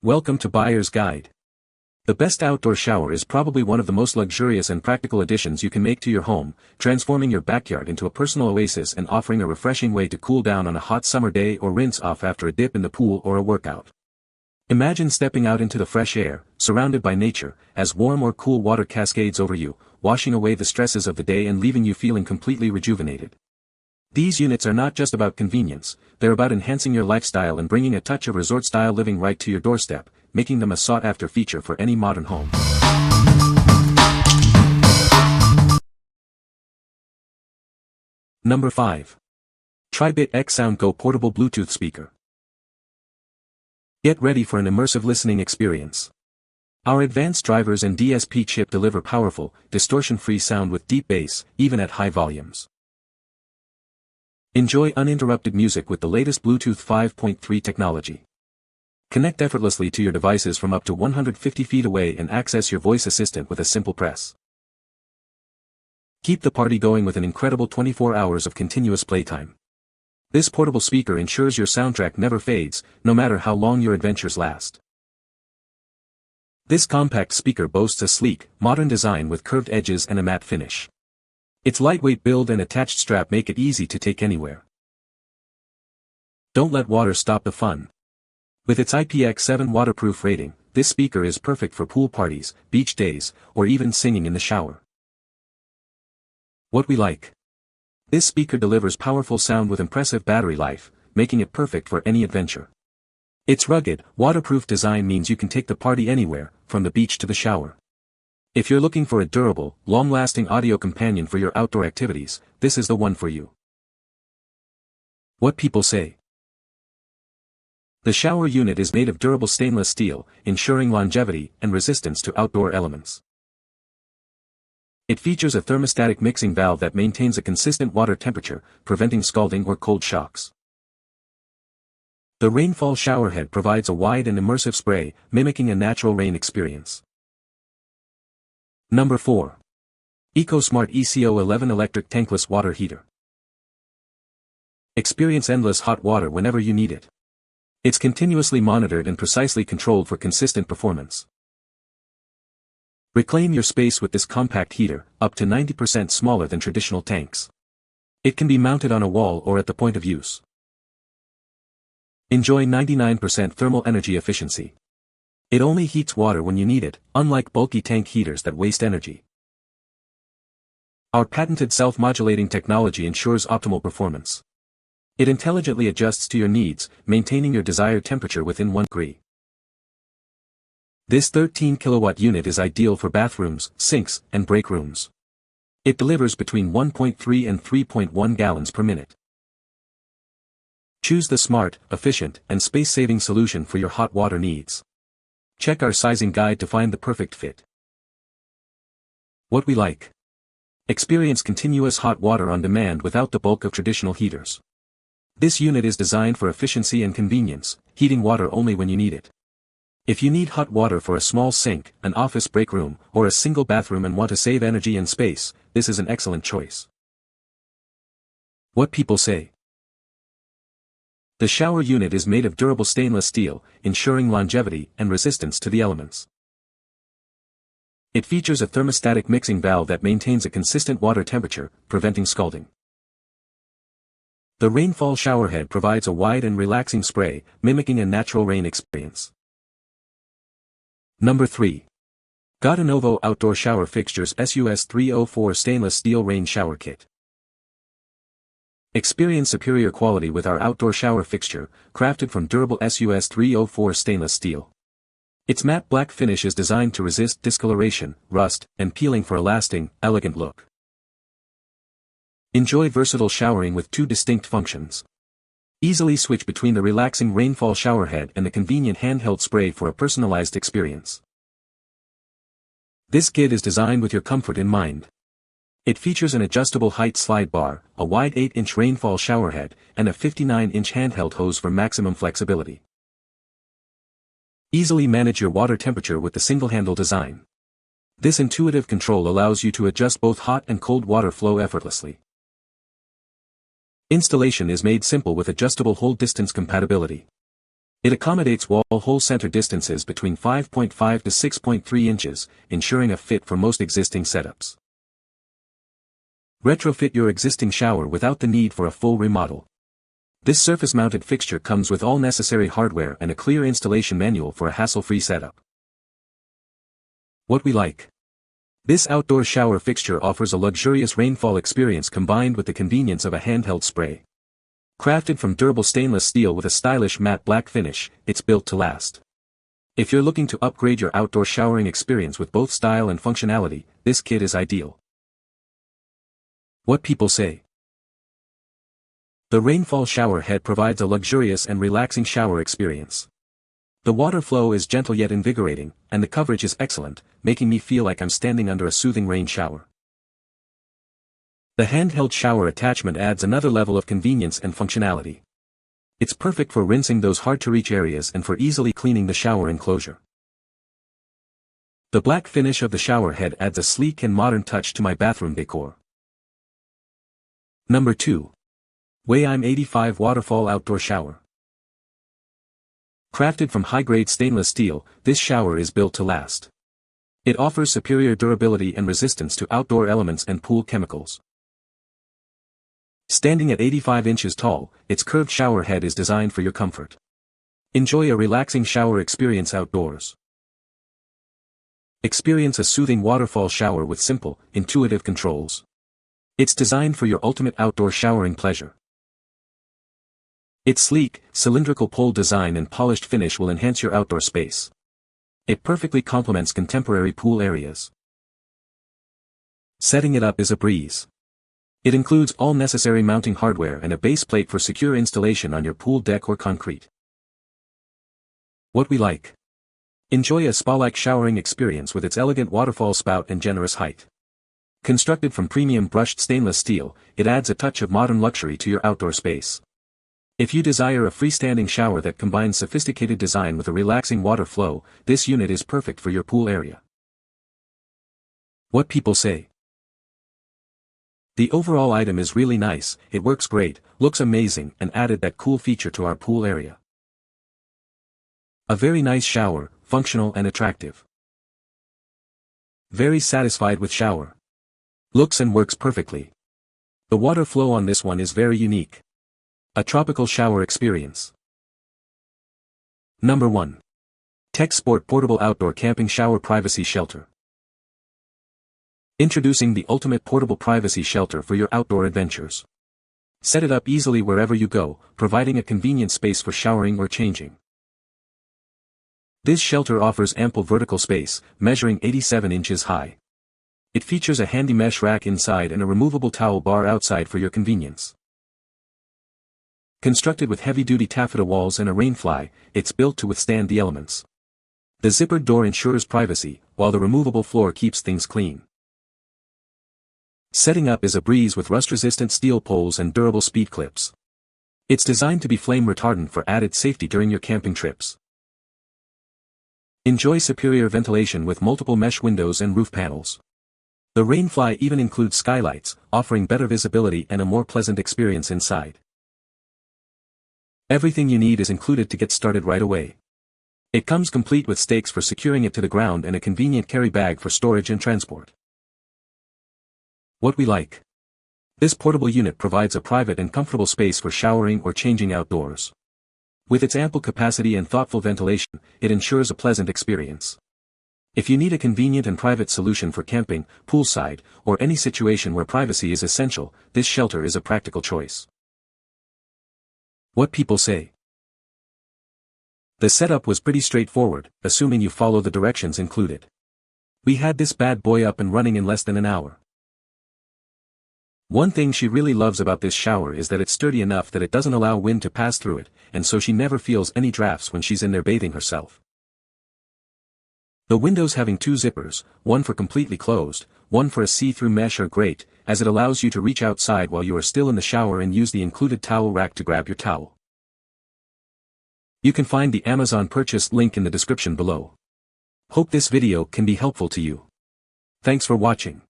Welcome to Buyer's Guide. The best outdoor shower is probably one of the most luxurious and practical additions you can make to your home, transforming your backyard into a personal oasis and offering a refreshing way to cool down on a hot summer day or rinse off after a dip in the pool or a workout. Imagine stepping out into the fresh air, surrounded by nature, as warm or cool water cascades over you, washing away the stresses of the day and leaving you feeling completely rejuvenated. These units are not just about convenience, they're about enhancing your lifestyle and bringing a touch of resort-style living right to your doorstep, making them a sought-after feature for any modern home. Number 5. Tribit XSound Go Portable Bluetooth Speaker. Get ready for an immersive listening experience. Our advanced drivers and DSP chip deliver powerful, distortion-free sound with deep bass, even at high volumes. Enjoy uninterrupted music with the latest Bluetooth 5.3 technology. Connect effortlessly to your devices from up to 150 feet away and access your voice assistant with a simple press. Keep the party going with an incredible 24 hours of continuous playtime. This portable speaker ensures your soundtrack never fades, no matter how long your adventures last. This compact speaker boasts a sleek, modern design with curved edges and a matte finish. Its lightweight build and attached strap make it easy to take anywhere. Don't let water stop the fun. With its IPX7 waterproof rating, this speaker is perfect for pool parties, beach days, or even singing in the shower. What we like. This speaker delivers powerful sound with impressive battery life, making it perfect for any adventure. Its rugged, waterproof design means you can take the party anywhere, from the beach to the shower. If you're looking for a durable, long-lasting audio companion for your outdoor activities, this is the one for you. What people say. The shower unit is made of durable stainless steel, ensuring longevity and resistance to outdoor elements. It features a thermostatic mixing valve that maintains a consistent water temperature, preventing scalding or cold shocks. The rainfall showerhead provides a wide and immersive spray, mimicking a natural rain experience. Number 4. EcoSmart ECO11 Electric Tankless Water Heater. Experience endless hot water whenever you need it. It's continuously monitored and precisely controlled for consistent performance. Reclaim your space with this compact heater, up to 90% smaller than traditional tanks. It can be mounted on a wall or at the point of use. Enjoy 99% thermal energy efficiency. It only heats water when you need it, unlike bulky tank heaters that waste energy. Our patented self-modulating technology ensures optimal performance. It intelligently adjusts to your needs, maintaining your desired temperature within 1 degree. This 13 kilowatt unit is ideal for bathrooms, sinks, and break rooms. It delivers between 1.3 and 3.1 gallons per minute. Choose the smart, efficient, and space-saving solution for your hot water needs. Check our sizing guide to find the perfect fit. What we like. Experience continuous hot water on demand without the bulk of traditional heaters. This unit is designed for efficiency and convenience, heating water only when you need it. If you need hot water for a small sink, an office break room, or a single bathroom and want to save energy and space, this is an excellent choice. What people say. The shower unit is made of durable stainless steel, ensuring longevity and resistance to the elements. It features a thermostatic mixing valve that maintains a consistent water temperature, preventing scalding. The rainfall showerhead provides a wide and relaxing spray, mimicking a natural rain experience. Number 3. GOTONOVO Outdoor Shower Fixtures SUS304 Stainless Steel Rain Shower Kit. Experience superior quality with our outdoor shower fixture, crafted from durable SUS304 stainless steel. Its matte black finish is designed to resist discoloration, rust, and peeling for a lasting, elegant look. Enjoy versatile showering with 2 distinct functions. Easily switch between the relaxing rainfall showerhead and the convenient handheld spray for a personalized experience. This kit is designed with your comfort in mind. It features an adjustable height slide bar, a wide 8-inch rainfall showerhead, and a 59-inch handheld hose for maximum flexibility. Easily manage your water temperature with the single-handle design. This intuitive control allows you to adjust both hot and cold water flow effortlessly. Installation is made simple with adjustable hold distance compatibility. It accommodates wall-hole center distances between 5.5 to 6.3 inches, ensuring a fit for most existing setups. Retrofit your existing shower without the need for a full remodel. This surface-mounted fixture comes with all necessary hardware and a clear installation manual for a hassle-free setup. What we like. This outdoor shower fixture offers a luxurious rainfall experience combined with the convenience of a handheld spray. Crafted from durable stainless steel with a stylish matte black finish, it's built to last. If you're looking to upgrade your outdoor showering experience with both style and functionality, this kit is ideal. What people say. The rainfall shower head provides a luxurious and relaxing shower experience. The water flow is gentle yet invigorating, and the coverage is excellent, making me feel like I'm standing under a soothing rain shower. The handheld shower attachment adds another level of convenience and functionality. It's perfect for rinsing those hard-to-reach areas and for easily cleaning the shower enclosure. The black finish of the shower head adds a sleek and modern touch to my bathroom decor. Number 2. Wayime 85 Waterfall Outdoor Shower. Crafted from high-grade stainless steel, this shower is built to last. It offers superior durability and resistance to outdoor elements and pool chemicals. Standing at 85 inches tall, its curved shower head is designed for your comfort. Enjoy a relaxing shower experience outdoors. Experience a soothing waterfall shower with simple, intuitive controls. It's designed for your ultimate outdoor showering pleasure. Its sleek, cylindrical pole design and polished finish will enhance your outdoor space. It perfectly complements contemporary pool areas. Setting it up is a breeze. It includes all necessary mounting hardware and a base plate for secure installation on your pool deck or concrete. What we like. Enjoy a spa-like showering experience with its elegant waterfall spout and generous height. Constructed from premium brushed stainless steel, it adds a touch of modern luxury to your outdoor space. If you desire a freestanding shower that combines sophisticated design with a relaxing water flow, this unit is perfect for your pool area. What people say. The overall item is really nice, it works great, looks amazing, and added that cool feature to our pool area. A very nice shower, functional and attractive. Very satisfied with shower. Looks and works perfectly. The water flow on this one is very unique. A tropical shower experience. Number 1. Texsport Portable Outdoor Camping Shower Privacy Shelter. Introducing the ultimate portable privacy shelter for your outdoor adventures. Set it up easily wherever you go, providing a convenient space for showering or changing. This shelter offers ample vertical space, measuring 87 inches high. It features a handy mesh rack inside and a removable towel bar outside for your convenience. Constructed with heavy-duty taffeta walls and a rainfly, it's built to withstand the elements. The zippered door ensures privacy, while the removable floor keeps things clean. Setting up is a breeze with rust-resistant steel poles and durable speed clips. It's designed to be flame retardant for added safety during your camping trips. Enjoy superior ventilation with multiple mesh windows and roof panels. The rainfly even includes skylights, offering better visibility and a more pleasant experience inside. Everything you need is included to get started right away. It comes complete with stakes for securing it to the ground and a convenient carry bag for storage and transport. What we like. This portable unit provides a private and comfortable space for showering or changing outdoors. With its ample capacity and thoughtful ventilation, it ensures a pleasant experience. If you need a convenient and private solution for camping, poolside, or any situation where privacy is essential, this shelter is a practical choice. What people say. The setup was pretty straightforward, assuming you follow the directions included. We had this bad boy up and running in less than an hour. One thing she really loves about this shower is that it's sturdy enough that it doesn't allow wind to pass through it, and so she never feels any drafts when she's in there bathing herself. The windows having 2 zippers, one for completely closed, one for a see-through mesh are great, as it allows you to reach outside while you are still in the shower and use the included towel rack to grab your towel. You can find the Amazon purchase link in the description below. Hope this video can be helpful to you. Thanks for watching.